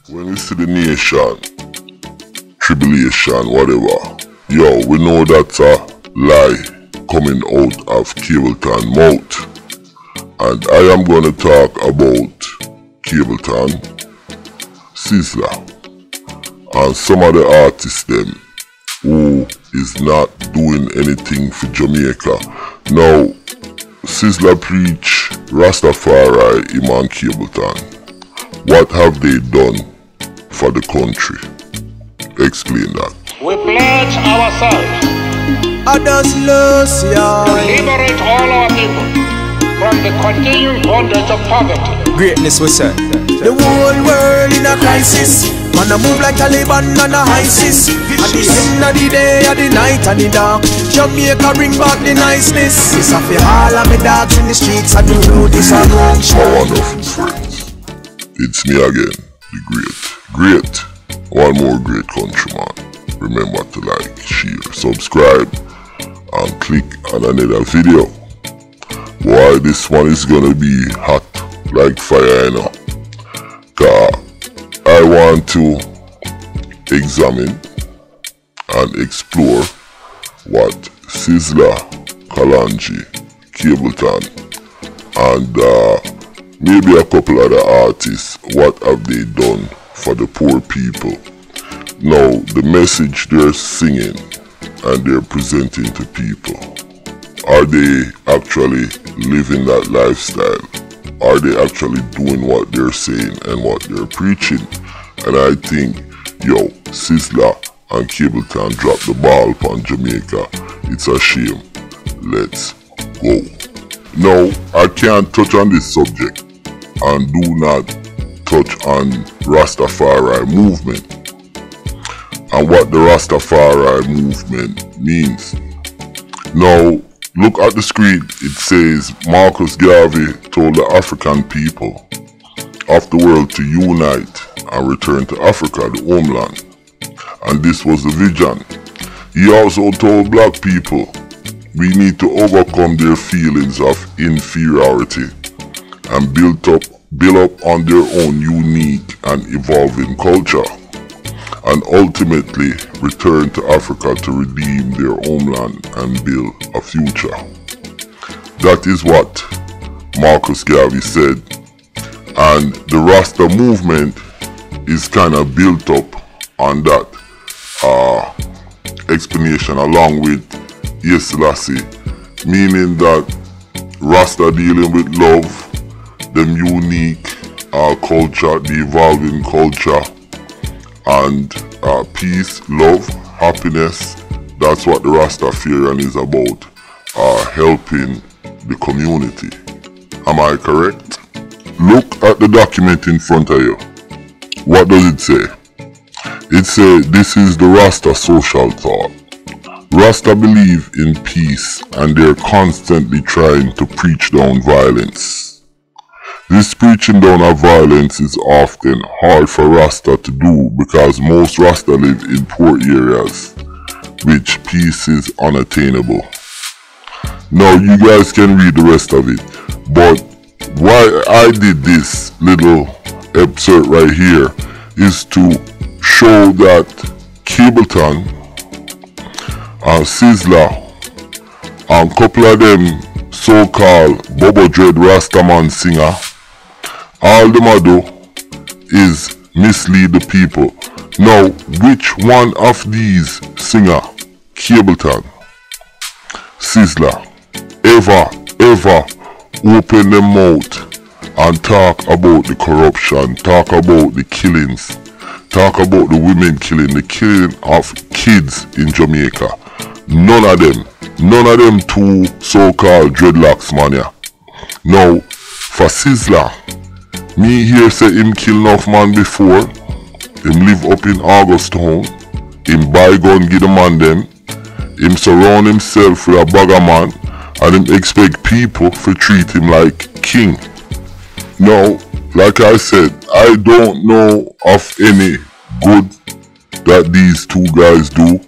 When you see the nation, tribulation, whatever, yo, we know that's a lie coming out of Capleton mouth. And I am gonna talk about Capleton, SIZZLA, and some of the artists them who is not doing anything for Jamaica. Now, SIZZLA preach Rastafari, him and Capleton. What have they done for the country? Explain that. We pledge ourselves to liberate all our people from the continuing bondage of poverty. Greatness we say. The whole world in a crisis. Man a move like Taliban and a ISIS. At the end of the day, at the night and the dark, Jamaica bring back the niceness. It's a for all of me dogs in the streets. I do this and wrong. My wonderful friends, it's me again, the great, one more great countryman. Remember to like, share, subscribe, and click on another video. Boy, this one is gonna be hot like fire, you know. Cause I want to examine and explore what SIZZLA, Kalonji, Capleton, and maybe a couple other artists, what have they done for the poor people. Now, the message they're singing and they're presenting to people, are they actually living that lifestyle? Are they actually doing what they're saying and what they're preaching? And I think, yo, SIZZLA and Capleton dropped the ball upon Jamaica. It's a shame. Let's go. Now, I can't touch on this subject and do not touch on Rastafari movement and what the Rastafari movement means. Now, look at the screen. It says Marcus Garvey told the African people of the world to unite and return to Africa, the homeland. And this was the vision. He also told black people we need to overcome their feelings of inferiority and build up on their own unique and evolving culture, and ultimately return to Africa to redeem their homeland and build a future. That is what Marcus Garvey said, and the Rasta movement is kind of built up on that explanation along with SCHANNEL, meaning that Rasta dealing with love, them unique culture, the evolving culture, and peace, love, happiness. That's what the Rastafarian is about, helping the community. Am I correct? Look at the document in front of you. What does it say? It says this is the Rasta social thought. Rasta believe in peace and they're constantly trying to preach down violence. This preaching down of violence is often hard for Rasta to do because most Rasta live in poor areas, which peace is unattainable. Now you guys can read the rest of it, but why I did this little excerpt right here is to show that Capleton and SIZZLA and a couple of them so-called Bobo Dread Rastaman singer, all them do is mislead the people. Now, which one of these singer, Capleton, SIZZLA, ever open their mouth and talk about the corruption, talk about the killings, talk about the women killing, the killing of kids in Jamaica? None of them two so-called dreadlocks man ya. Now, for SIZZLA, me here say him kill enough man before, him live up in Augustown, him buy gun give the man them, him surround himself with a bagger man, and him expect people to treat him like king. Now, like I said, I don't know of any good that these two guys do,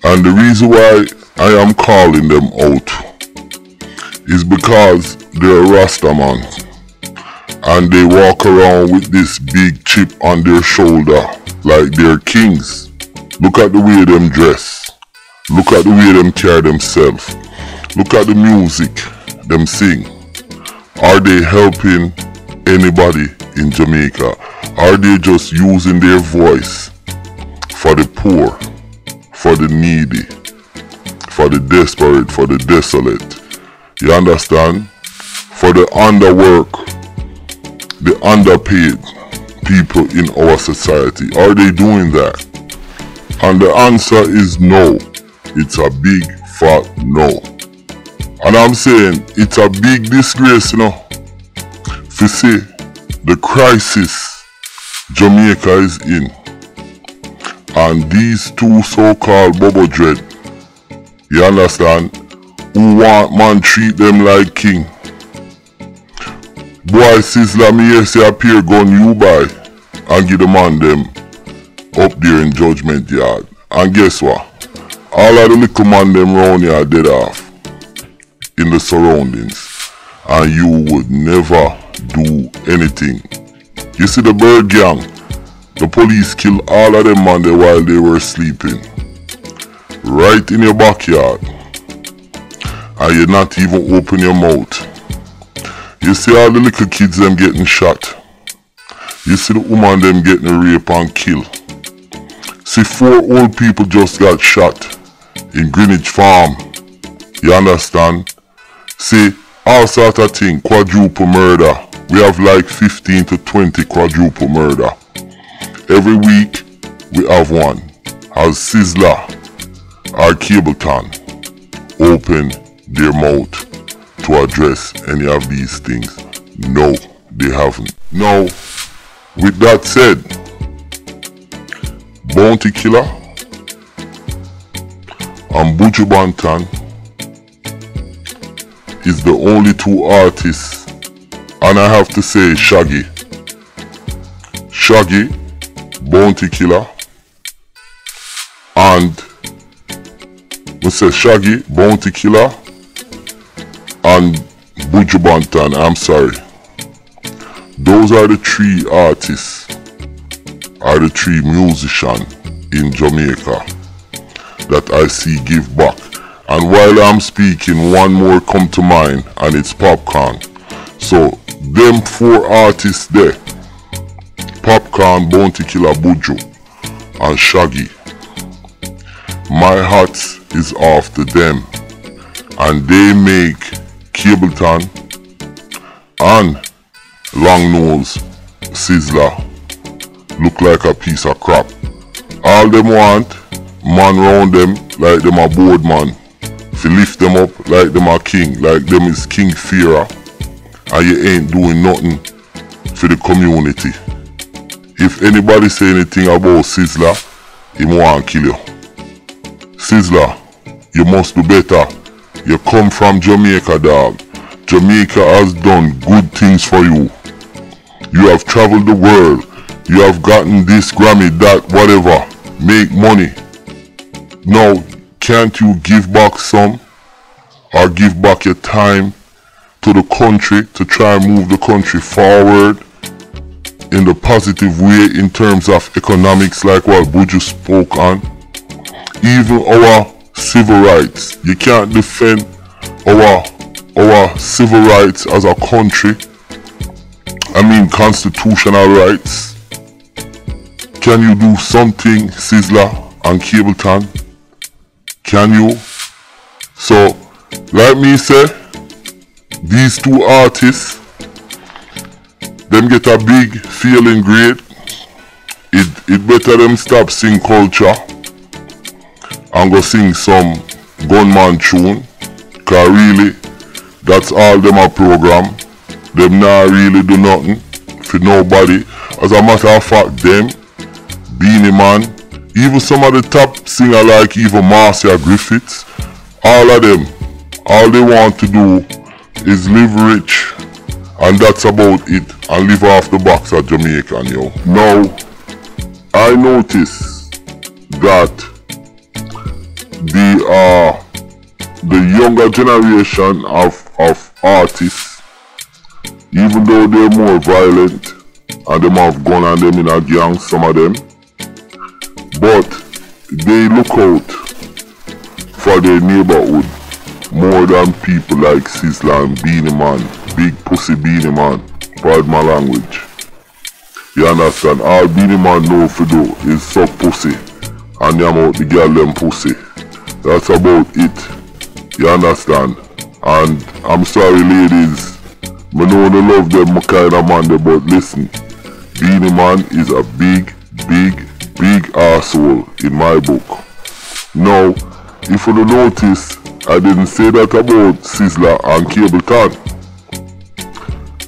and the reason why I am calling them out is because they're Rasta man. and they walk around with this big chip on their shoulder like they're kings. Look at the way them dress. Look at the way them carry themselves. Look at the music them sing. Are they helping anybody in Jamaica? Are they just using their voice for the poor, for the needy, for the desperate, for the desolate? You understand? For the underwork, the underpaid people in our society. Are they doing that? And the answer is no. It's a big fat no. And I'm saying it's a big disgrace, you know, to see the crisis Jamaica is in, and these two so-called Bobo Dread, you understand, who want man treat them like king. Boy, SIZZLA, me here say appear gun you buy and give the man them up there in Judgment Yard. And guess what? All of the little man them round here are dead off in the surroundings, and you would never do anything. You see the bird gang, the police kill all of them man there while they were sleeping, right in your backyard, and you not even open your mouth. You see all the little kids them getting shot. You see the woman them getting raped and killed. See 4 old people just got shot in Greenwich Farm. You understand? See all sort of thing, quadruple murder. We have like 15 to 20 quadruple murder. Every week we have one. Has SIZZLA or CAPELTON open their mouth to address any of these things? No, they haven't. Now, with that said, Bounty Killer and Buju Banton is the only 2 artists, and I have to say Shaggy, Bounty Killer, and we say Shaggy, Bounty Killer, and Buju Banton. I'm sorry. Those are the 3 artists, are the 3 musicians in Jamaica that I see give back. And while I'm speaking, one more come to mind, and it's Popcorn. So them 4 artists there, Popcorn, Bounty Killer, Buju, and Shaggy, my hat is off to them, and they make CAPELTON and Long Nose SIZZLA look like a piece of crap. All them want, man round them like them a board man, to lift them up like them a king, like them is King Fearer, and you ain't doing nothing for the community. If anybody say anything about SIZZLA, he want kill you. SIZZLA, you must do better. You come from Jamaica, dog. Jamaica has done good things for you. You have traveled the world. You have gotten this Grammy, that, whatever. Make money. Now, can't you give back some? Or give back your time to the country to try and move the country forward in the positive way in terms of economics, like what Buju spoke on? Even our civil rights. You can't defend our civil rights as a country. I mean constitutional rights. Can you do something, SIZZLA and CAPELTON? Can you? So, like me say, these 2 artists, them get a big feeling grade. It better them stop sing culture and go sing some gunman tune, cause really that's all them a program. Them not really do nothing for nobody. As a matter of fact, them, Beanie Man, even some of the top singer like even Marcia Griffiths, all of them, all they want to do is live rich, and that's about it, and live off the box of Jamaican, yo. Now, I notice that the younger generation of artists, Even though they're more violent and them have gun and them in a gang, some of them, but they look out for their neighborhood more than people like SIZZLA and Beenie Man, Big Pussy Beenie Man, pardon my language. You understand? All Beenie Man know for do is suck pussy and yam out the girl them pussy. That's about it. You understand? And I'm sorry ladies, I know I love them kind of man, but listen, Beenie Man is a big arsehole in my book. Now, if you notice, I didn't say that about SIZZLA and CAPELTON,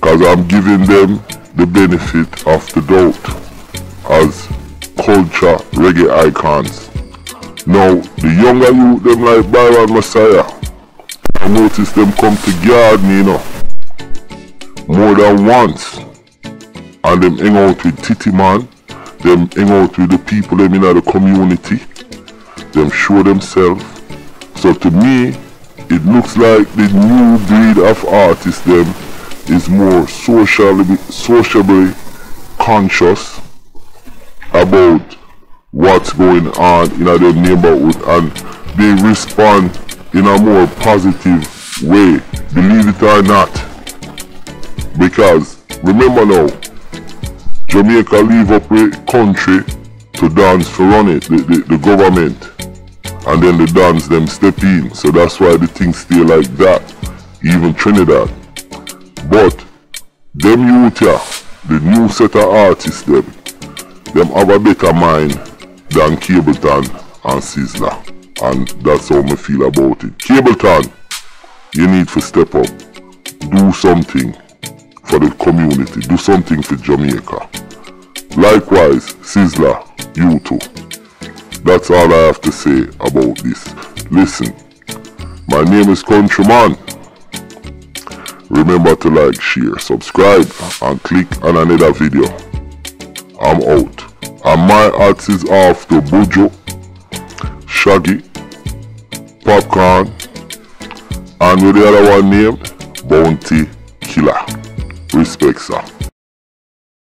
cause I'm giving them the benefit of the doubt as culture reggae icons. Now, the younger youth, them like Byron Messiah, I notice them come to guard me, you know, more than once. And them hang out with Titty Man, them hang out with the people them in the community, them show themselves. So to me, it looks like the new breed of artists them is more socially conscious about what's going on in their neighborhood, and they respond in a more positive way, believe it or not. Because remember now, Jamaica leave up with country to dance for run it, the government, and then the dance them step in. So that's why the things stay like that, even Trinidad. But them youth here, the new set of artists them have a better mind than CAPELTON and SIZZLA. And that's how I feel about it. CAPELTON, you need to step up. Do something for the community. Do something for Jamaica. Likewise, SIZZLA, you too. That's all I have to say about this. Listen, my name is Countryman. Remember to like, share, subscribe, and click on another video. I'm out. And my arts is off to Bujo, Shaggy, Popcorn, and with the other one named Bounty Killer. Respect, sir.